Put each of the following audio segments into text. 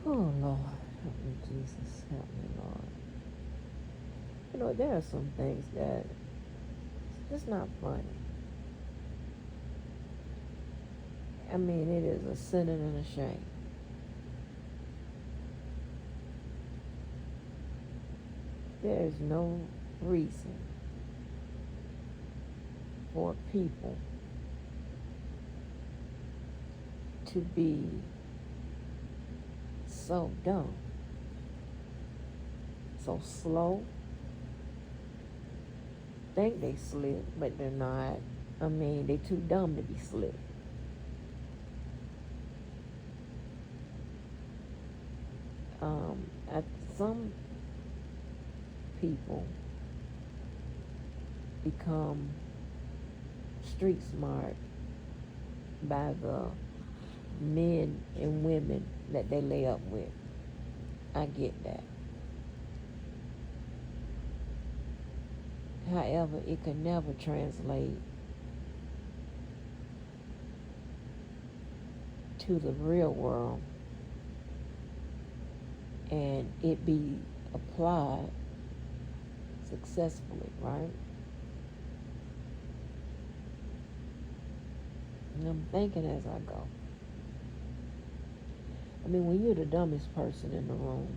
Oh, Lord. Help me, Jesus. Help me, Lord. There are some things that it's just not funny. I mean, it is a sin and a shame. There is no reason for people to be so dumb, so slow, think they slick, but they're not. I mean, they too dumb to be slick. At some people become street smart by the men and women that they lay up with. I get that. However, it can never translate to the real world and it be applied successfully, right? And I'm thinking as I go. I mean, when you're the dumbest person in the room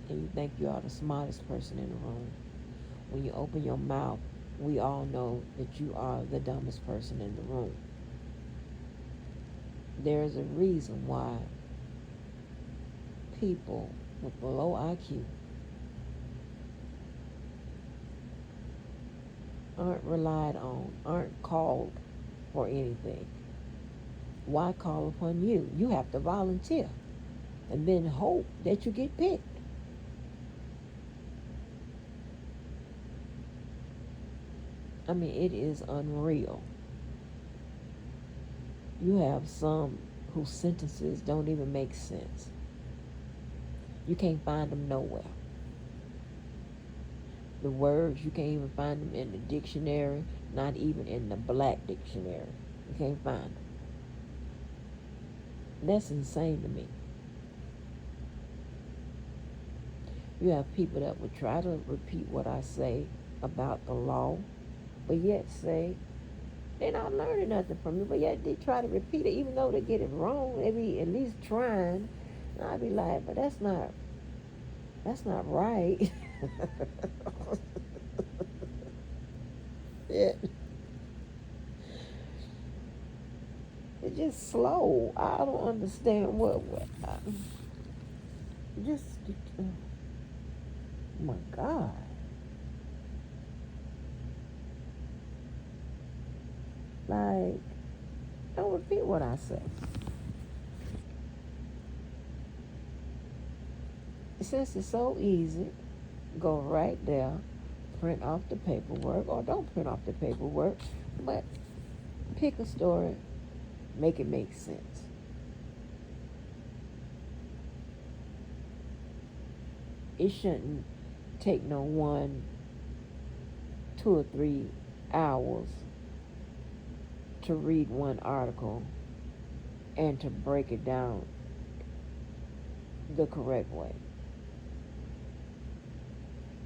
and you think you are the smartest person in the room, when you open your mouth, we all know that you are the dumbest person in the room. There is a reason why people with low IQ aren't relied on, aren't called for anything. Why call upon you? You have to volunteer and then hope that you get picked. I mean, it is unreal. You have some whose sentences don't even make sense. You can't find them nowhere. The words, you can't even find them in the dictionary, not even in the black dictionary. You can't find them. That's insane to me. You have people that would try to repeat what I say about the law, but yet say they're not learning nothing from it, but yet they try to repeat it, even though they get it wrong. They be at least trying. And I'd be like, but that's not right. Yeah. It's just slow. I don't understand what just, oh my God. Like, don't repeat what I say. Since it's so easy, go right there, print off the paperwork, or don't print off the paperwork, but pick a story, make it make sense. It shouldn't take no 2 or 3 hours to read one article and to break it down the correct way.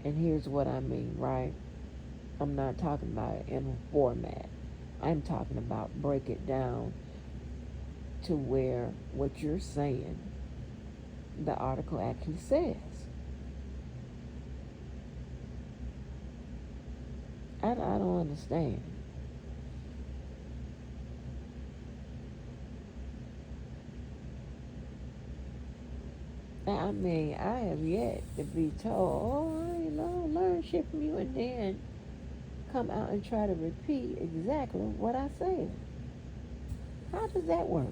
And here's what I mean, right? I'm not talking about it in a format. I'm talking about break it down to where what you're saying, the article actually says. I don't understand. I mean, I have yet to be told, oh, learn shit from you, and then come out and try to repeat exactly what I said. How does that work?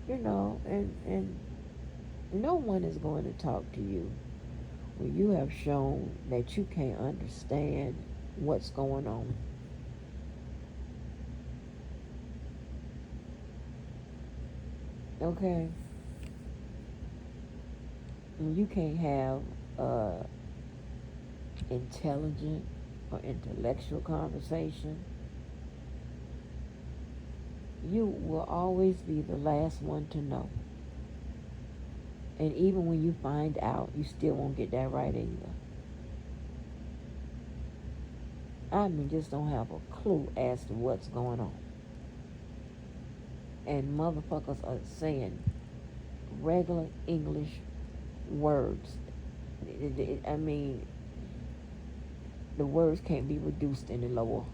And no one is going to talk to you when you have shown that you can't understand what's going on. Okay? You can't have intelligent or intellectual conversation you will always be the last one to know. And even when you find out, you still won't get that right either. I mean, just don't have a clue as to what's going on. And motherfuckers are saying regular English words. I mean, the words can't be reduced any lower.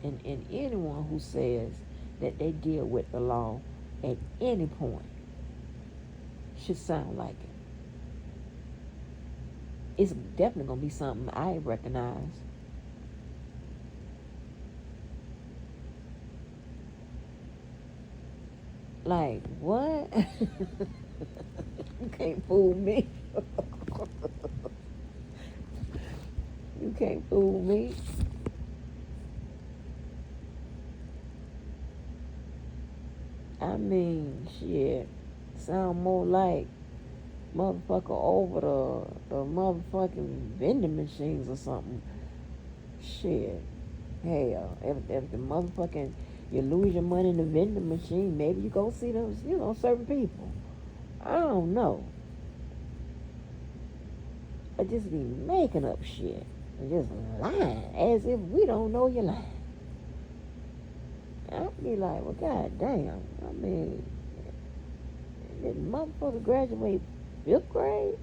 And anyone who says that they deal with the law at any point should sound like it. It's definitely gonna be something I recognize. Like, what? You can't fool me. You can't fool me. I mean, shit. Sound more like motherfucker over the motherfucking vending machines or something. Shit. Hell, if the motherfucking you lose your money in the vending machine, maybe you go see those, certain people. I don't know. I just be making up shit. And just lying as if we don't know you're lying. I'd be like, well, goddamn. I mean, did motherfucker graduate 5th grade?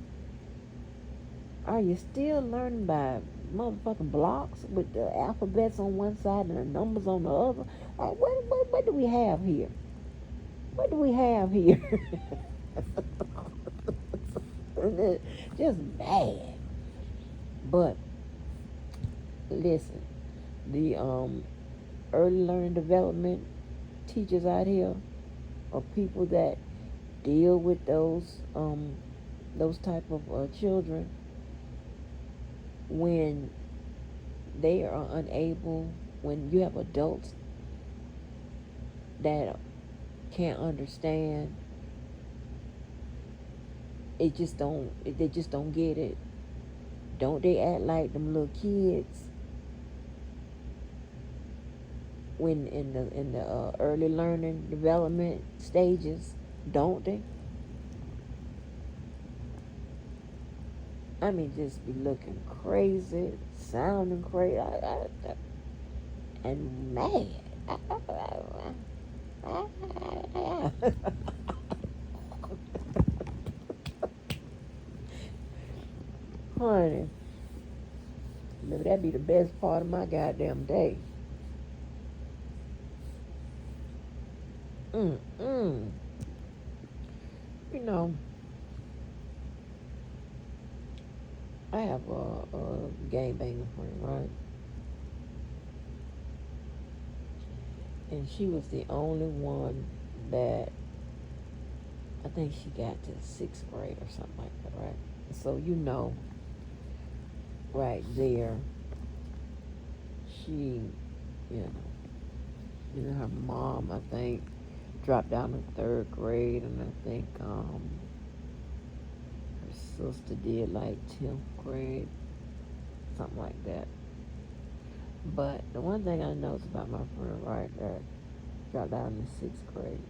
Are you still learning by motherfucking blocks with the alphabets on one side and the numbers on the other? Like, what do we have here? What do we have here? Just bad. But listen, the early learning development teachers out here are people that deal with those type of children when they are unable, when you have adults that can't understand, they just don't get it. Don't they act like them little kids when in the early learning development stages? Don't they? I mean, just be looking crazy, sounding crazy, and mad. Honey, maybe that'd be the best part of my goddamn day. Mm-mm. You know, I have a game banger friend, right? And she was the only one that I think she got to 6th grade or something like that, right? So right there, she, her mom, I think, dropped down to 3rd grade, and I think her sister did like 10th grade, something like that. But the one thing I noticed about my friend, right, that dropped down in the 6th grade,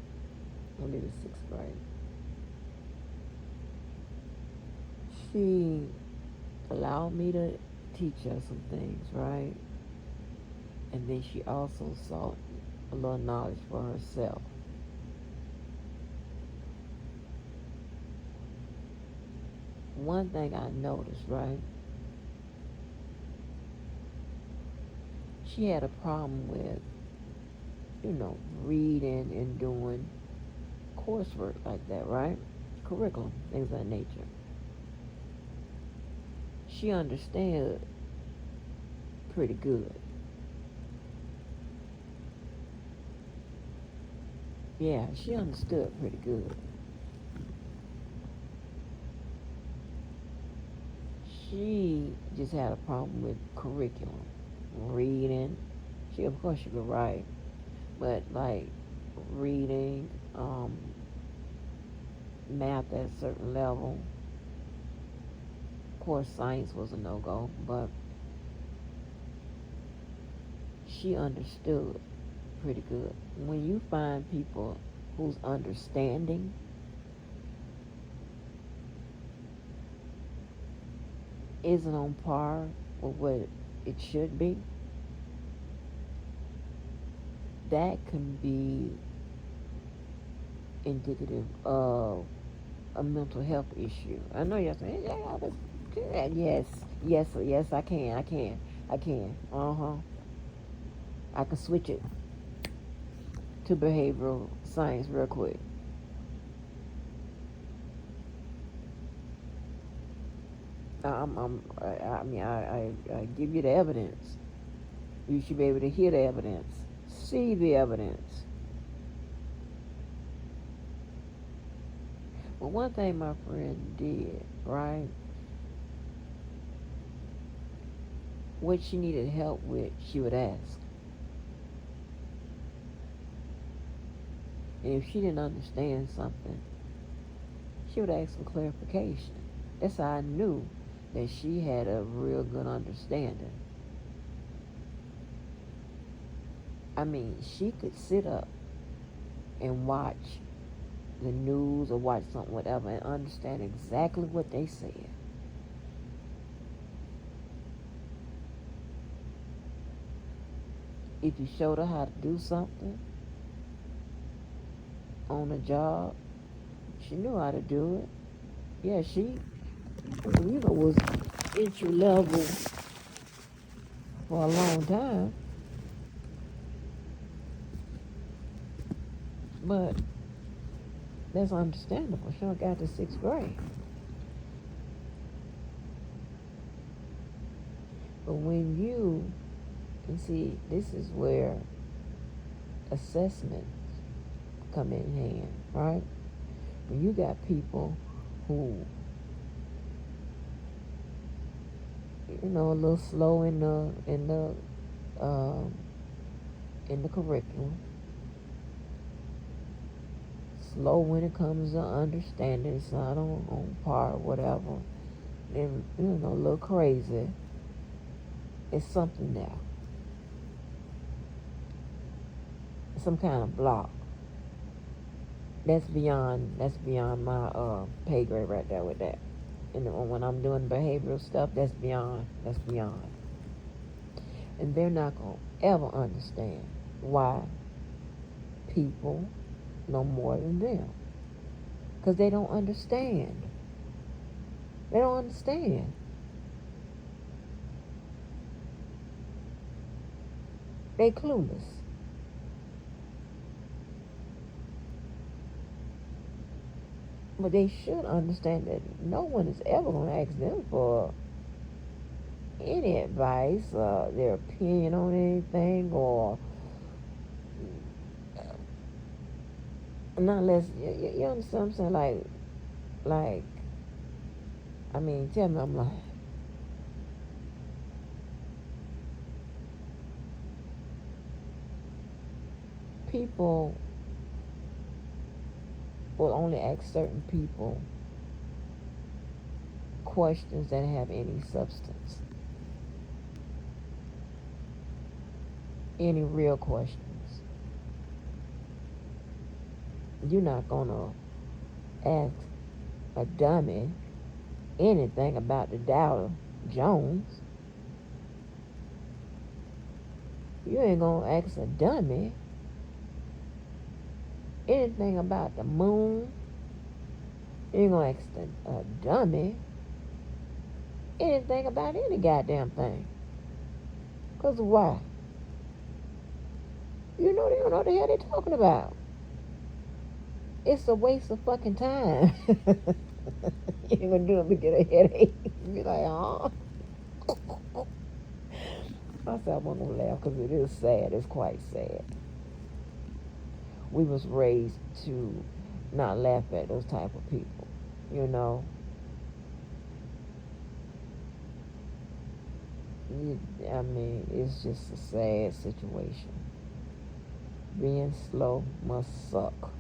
only the 6th grade, she allowed me to teach her some things, right? And then she also sought a little knowledge for herself. One thing I noticed, right? She had a problem with, reading and doing coursework like that, right? Curriculum, things of that nature. She understood pretty good. Yeah, she understood pretty good. She just had a problem with curriculum, reading. Of course, she could write, but like reading, math at a certain level, course, science was a no-go, but she understood pretty good. When you find people whose understanding isn't on par with what it should be, that can be indicative of a mental health issue. I know you're saying, yeah, that's good. Yes, I can. I can switch it to behavioral science real quick. I give you the evidence. You should be able to hear the evidence, see the evidence. But one thing my friend did, right? What she needed help with, she would ask. And if she didn't understand something, she would ask for clarification. That's how I knew that she had a real good understanding. I mean, she could sit up and watch the news or watch something, whatever, and understand exactly what they said. If you showed her how to do something on a job, she knew how to do it. Yeah, she, was entry level for a long time. But that's understandable. She got to 6th grade. But when you can see, this is where assessments come in hand, right? When you got people who, a little slow in the curriculum, slow when it comes to understanding, it's not on par, whatever, and a little crazy. It's something there. Some kind of block. That's beyond my pay grade right there with that. And when I'm doing behavioral stuff, that's beyond. And they're not gonna ever understand why people know more than them, because they don't understand. They don't understand. They clueless. But they should understand that no one is ever going to ask them for any advice, their opinion on anything, or not unless you understand what I'm saying. Like, I mean, tell me I'm lying. People will only ask certain people questions that have any substance, any real questions. You're not gonna ask a dummy anything about the Dow Jones. You ain't gonna ask a dummy anything about the moon. You ain't gonna ask a dummy anything about any goddamn thing. Because why? They don't know what the hell they're talking about. It's a waste of fucking time. You ain't gonna do it to get a headache. You be like, oh. I said I wasn't gonna laugh because it is sad. It's quite sad. We was raised to not laugh at those type of people, I mean, it's just a sad situation. Being slow must suck.